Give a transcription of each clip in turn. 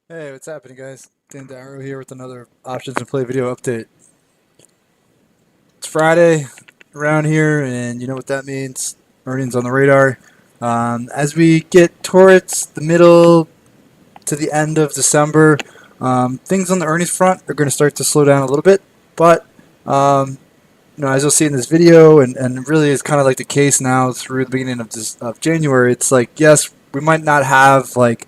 Hey, what's happening, guys? Dan Darrow here with another Options and Play video update. It's Friday around here, and you know what that means. Earnings on the radar. As we get towards the middle to the end of December, things on the earnings front are going to start to slow down a little bit. But, um, as you'll see in this video, and really is kind of like the case now through the beginning of January, it's like, yes, we might not have like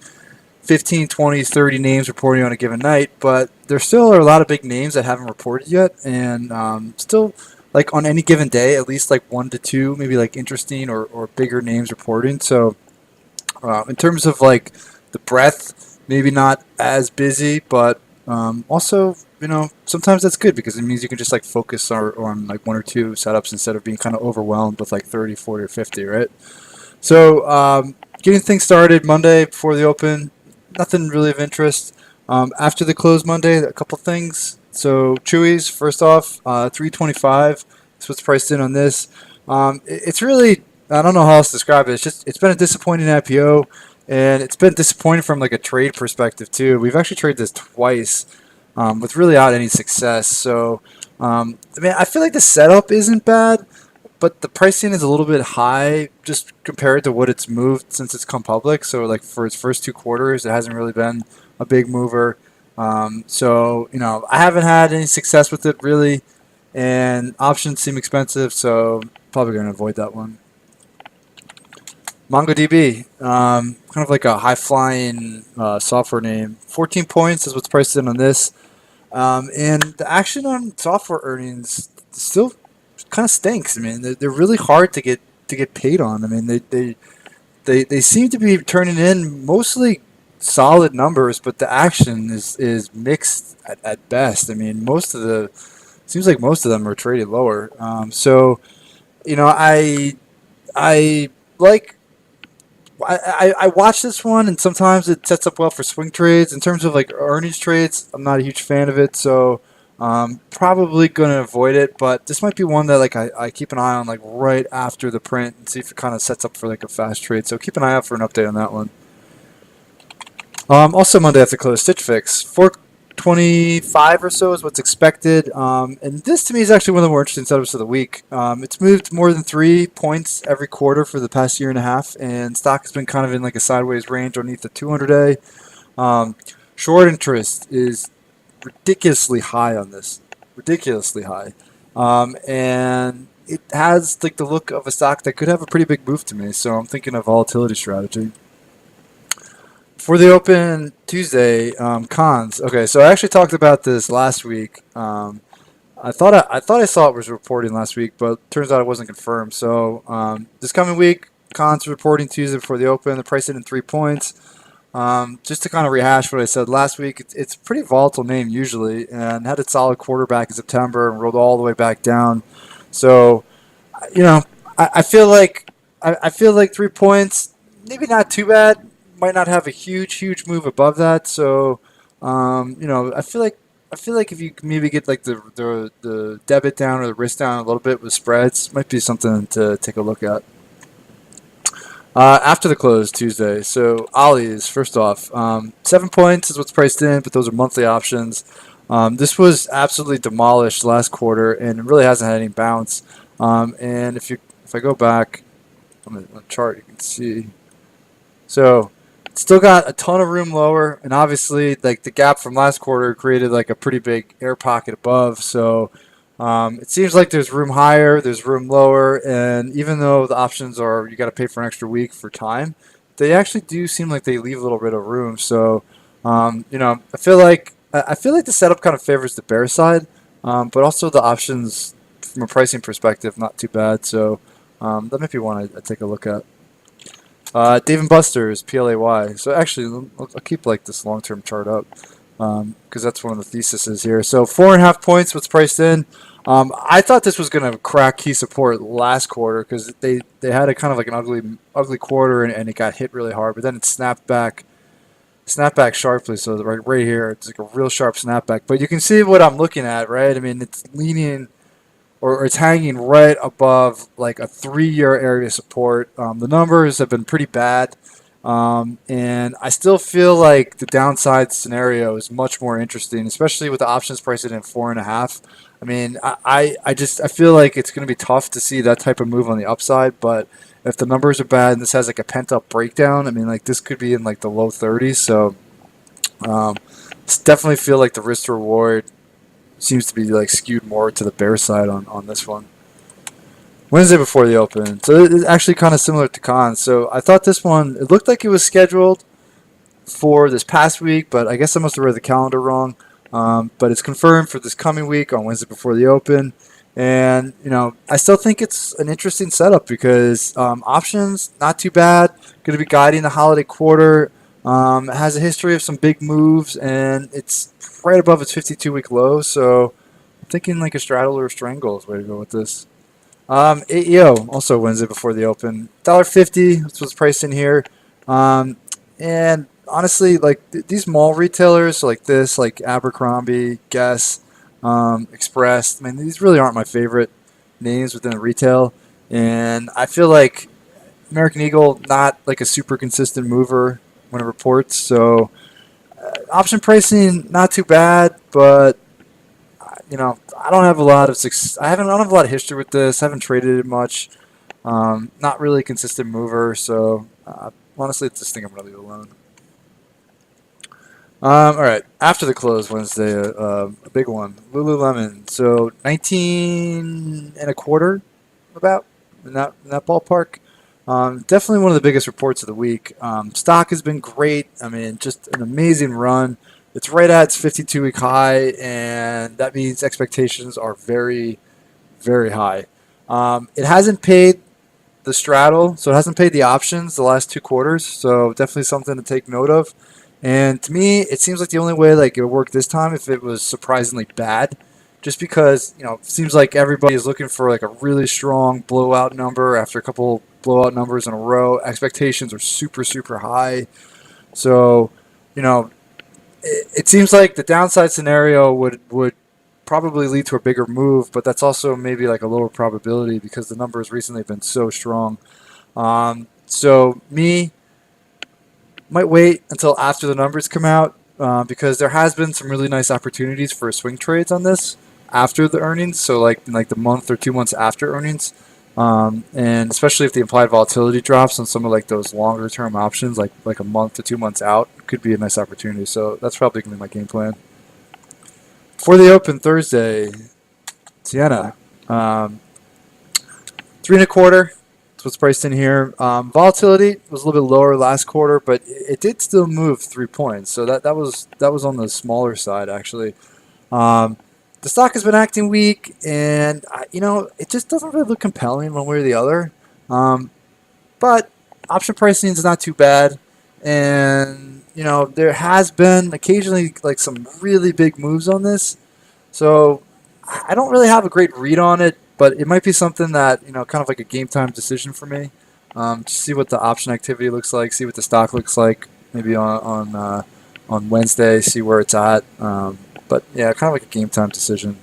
15, 20, 30 names reporting on a given night, but there still are a lot of big names that haven't reported yet, and still, like on any given day, at least like one to two, maybe like interesting or bigger names reporting. So, in terms of like the breadth, maybe not as busy, but also, sometimes that's good because it means you can just like focus on like one or two setups instead of being kind of overwhelmed with like 30, 40, or 50, right? So, getting things started Monday before the open, nothing really of interest. After the close Monday, a couple things. So, Chewy's, first off, 325. That's what's priced in on this. It's really, I don't know how else to describe it. It's been a disappointing IPO, and it's been disappointing from like a trade perspective too. We've actually traded this twice, without any success. So, I feel like the setup isn't bad, but the pricing is a little bit high just compared to what it's moved since it's come public. So like for its first two quarters, it hasn't really been a big mover. So I haven't had any success with it really, and options seem expensive, so probably going to avoid that one. Mongodb, kind of like a high flying software name. 14 points is what's priced in on this. And the action on software earnings still kind of stinks. I mean, they're really hard to get paid on. I mean, they seem to be turning in mostly solid numbers, but the action is mixed at best. I mean, seems like most of them are traded lower. So I like I watch this one, and sometimes it sets up well for swing trades. In terms of like earnings trades, I'm not a huge fan of it, so probably going to avoid it. But this might be one that like I keep an eye on like right after the print and see if it kind of sets up for like a fast trade. So keep an eye out for an update on that one. Also Monday after close, Stitch Fix 425 or so is what's expected, and this to me is actually one of the more interesting setups of the week. It's moved more than 3 points every quarter for the past year and a half, and stock has been kind of in like a sideways range underneath the 200-day. Short interest is ridiculously high on this, ridiculously high, and it has like the look of a stock that could have a pretty big move to me. So I'm thinking of volatility strategy. For the open Tuesday, cons. Okay, so I actually talked about this last week. I thought I saw it was reporting last week, but turns out it wasn't confirmed. So this coming week, cons reporting Tuesday before the open. The price in 3 points. Just to kind of rehash what I said last week, it's a pretty volatile name usually, and had a solid quarterback in September and rolled all the way back down. So you know, I feel like I feel like 3 points, maybe not too bad. Might not have a huge move above that. So, I feel like if you maybe get like the debit down or the risk down a little bit with spreads, might be something to take a look at. After the close Tuesday, so Ollie's first off, 7 points is what's priced in, but those are monthly options. This was absolutely demolished last quarter, and it really hasn't had any bounce. And if I go back on the chart, you can see. So it's still got a ton of room lower, and obviously, like the gap from last quarter created like a pretty big air pocket above. So it seems like there's room higher, there's room lower, and even though the options are you got to pay for an extra week for time, they actually do seem like they leave a little bit of room. So I feel like the setup kind of favors the bear side, but also the options from a pricing perspective not too bad. So that might be one I take a look at. Dave and Buster's PLAY. So actually, I'll keep like this long-term chart up because that's one of the theses here. So 4.5 points, what's priced in. I thought this was going to crack key support last quarter because they had a kind of like an ugly quarter and it got hit really hard, but then it snapped back sharply. So right here, it's like a real sharp snapback. But you can see what I'm looking at, right? I mean, it's leaning or it's hanging right above like a 3-year area support. The numbers have been pretty bad. And I still feel like the downside scenario is much more interesting, especially with the options priced at 4.5. I mean, I feel like it's going to be tough to see that type of move on the upside, but if the numbers are bad and this has like a pent up breakdown, I mean, like this could be in like the low 30s. So um, definitely feel like the risk to reward seems to be like skewed more to the bear side on this one. Wednesday before the open, so it's actually kind of similar to Khan. So I thought this one, it looked like it was scheduled for this past week, but I guess I must have read the calendar wrong. But it's confirmed for this coming week on Wednesday before the open. And, I still think it's an interesting setup because options, not too bad. Going to be guiding the holiday quarter. It has a history of some big moves, and it's right above its 52-week low. So I'm thinking like a straddle or a strangle is the way to go with this. AEO, also Wednesday before the open. $1.50, that's what's priced in here. And honestly, like these mall retailers, so like this, like Abercrombie, Guess, Express. I mean, these really aren't my favorite names within the retail, and I feel like American Eagle not like a super consistent mover when it reports. So option pricing not too bad, but I don't have a lot of success. I don't have a lot of history with this. I haven't traded it much. Not really a consistent mover, so honestly, it's this thing I'm going to leave alone. All right, after the close Wednesday, a big one, Lululemon. So 19 and a quarter, about in that ballpark. Definitely one of the biggest reports of the week. Stock has been great. I mean, just an amazing run. It's right at its 52-week high, and that means expectations are very, very high. It hasn't paid the straddle, so it hasn't paid the options the last 2 quarters. So definitely something to take note of. And to me, it seems like the only way like it would work this time if it was surprisingly bad, just because it seems like everybody is looking for like a really strong blowout number after a couple blowout numbers in a row. Expectations are super super high, so you know it seems like the downside scenario would probably lead to a bigger move, but that's also maybe like a lower probability because the numbers recently have been so strong. So me might wait until after the numbers come out because there has been some really nice opportunities for swing trades on this after the earnings. So like the month or 2 months after earnings, and especially if the implied volatility drops on some of like those longer term options, like a month to 2 months out, could be a nice opportunity. So that's probably gonna be my game plan for the open Thursday. Sienna, 3.25. That's what's priced in here. Volatility was a little bit lower last quarter, but it did still move 3 points. So that was on the smaller side actually. The stock has been acting weak, and it just doesn't really look compelling one way or the other. But option pricing is not too bad, and there has been occasionally like some really big moves on this. So I don't really have a great read on it, but it might be something that kind of like a game time decision for me. To see what the option activity looks like, see what the stock looks like, maybe on Wednesday, see where it's at. But yeah, kind of like a game time decision.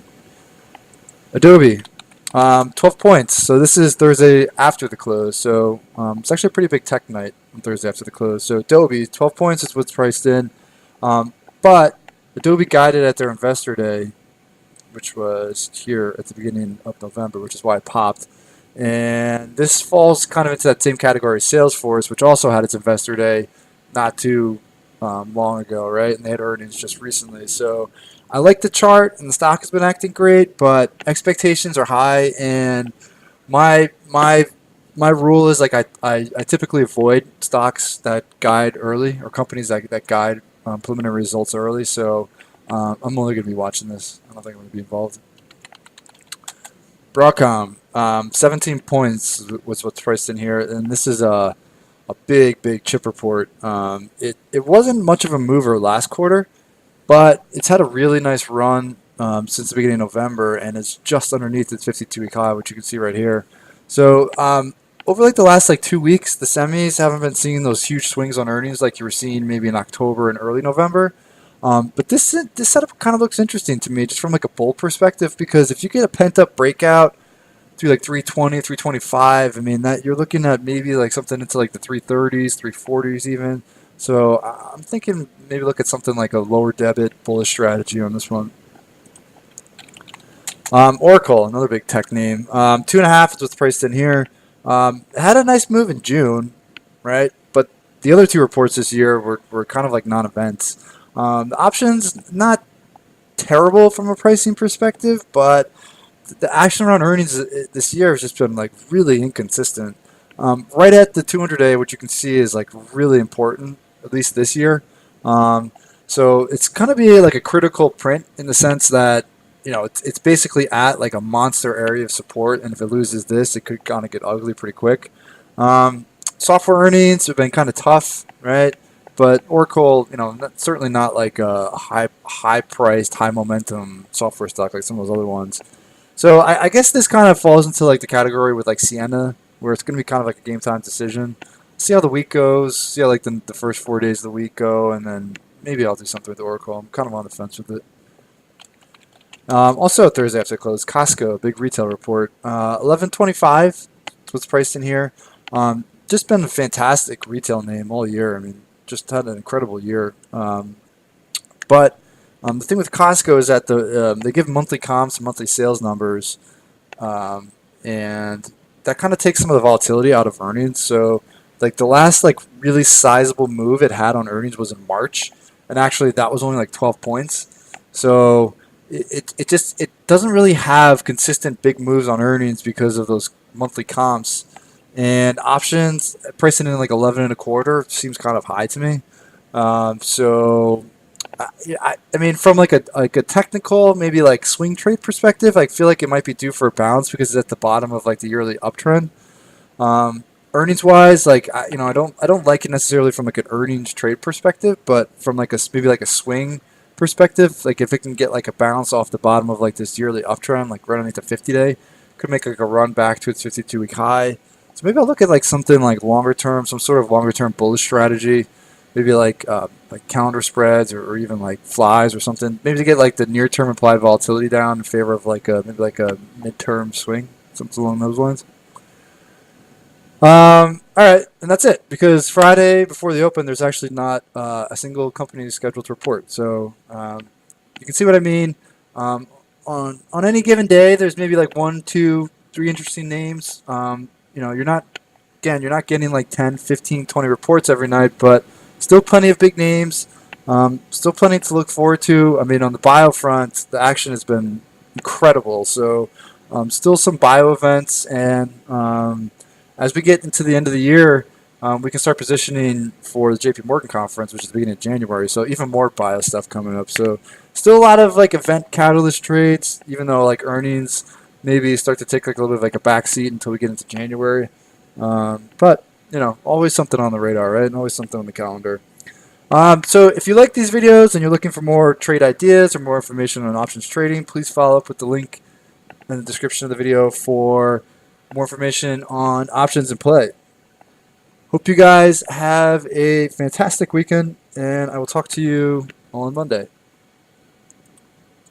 Adobe, 12 points. So this is Thursday after the close. So it's actually a pretty big tech night on Thursday after the close. So Adobe, 12 points is what's priced in. But Adobe guided at their investor day, which was here at the beginning of November, which is why it popped. And this falls kind of into that same category as Salesforce, which also had its investor day not too long ago, right? And they had earnings just recently. So I like the chart, and the stock has been acting great, but expectations are high. And my my my rule is like I typically avoid stocks that guide early or companies that guide preliminary results early. So I'm only going to be watching this. I don't think I'm going to be involved. Broadcom, 17 points was what's priced in here, and this is a big chip report. It wasn't much of a mover last quarter, but it's had a really nice run since the beginning of November, and it's just underneath its 52-week high, which you can see right here. So over like the last 2 weeks, the semis haven't been seeing those huge swings on earnings like you were seeing maybe in October and early November. But this setup kind of looks interesting to me, just from like a bull perspective, because if you get a pent up breakout through like 320, 325. I mean, that you're looking at maybe like something into like the 330s, 340s even. So I'm thinking maybe look at something like a lower debit bullish strategy on this one. Oracle, another big tech name. 2.5 is what's priced in here. It had a nice move in June, right? But the other two reports this year were kind of like non-events. The options, not terrible from a pricing perspective, but the action around earnings this year has just been like really inconsistent. Right at the 200-day, which you can see is like really important, at least this year. Um, so it's going to be like a critical print in the sense that it's basically at like a monster area of support, and if it loses this, it could kind of get ugly pretty quick. Software earnings have been kind of tough, right? But Oracle, certainly not like a high priced, high momentum software stock like some of those other ones. So I guess this kind of falls into like the category with like Sienna, where it's going to be kind of like a game time decision. See how the week goes. See how like the first 4 days of the week go, and then maybe I'll do something with Oracle. I'm kind of on the fence with it. Also Thursday after close, Costco, big retail report. 11.25. That's what's priced in here. Just been a fantastic retail name all year. I mean, just had an incredible year. But the thing with Costco is that they give monthly comps and monthly sales numbers, and that kind of takes some of the volatility out of earnings. So, like the last like really sizable move it had on earnings was in March, and actually that was only like 12 points. So it doesn't really have consistent big moves on earnings because of those monthly comps, and options pricing in like 11 and a quarter seems kind of high to me. So I mean, from like a technical, maybe like swing trade perspective, I feel like it might be due for a bounce because it's at the bottom of like the yearly uptrend. Earnings wise, like I don't like it necessarily from like an earnings trade perspective, but from like maybe like a swing perspective, like if it can get like a bounce off the bottom of like this yearly uptrend, like right underneath the 50-day, could make like a run back to its 52-week high. So maybe I'll look at like something like longer term, some sort of longer term bullish strategy, maybe like calendar spreads or even like flies or something. Maybe to get like the near term implied volatility down in favor of like maybe like a midterm swing, something along those lines. All right, and that's it because Friday before the open, there's actually not a single company scheduled to report. So you can see what I mean. Um, on any given day, there's maybe like one, two, three interesting names. You're not getting like 10, 15, 20 reports every night, but still plenty of big names. Still plenty to look forward to. I mean, on the bio front, the action has been incredible. So still some bio events, and as we get into the end of the year, we can start positioning for the JP Morgan conference, which is the beginning of January. So even more bio stuff coming up. So still a lot of like event catalyst trades, even though like earnings maybe start to take like a little bit of like a backseat until we get into January. But always something on the radar, right? And always something on the calendar. So if you like these videos and you're looking for more trade ideas or more information on options trading, please follow up with the link in the description of the video for more information on options in play. Hope you guys have a fantastic weekend, and I will talk to you on Monday.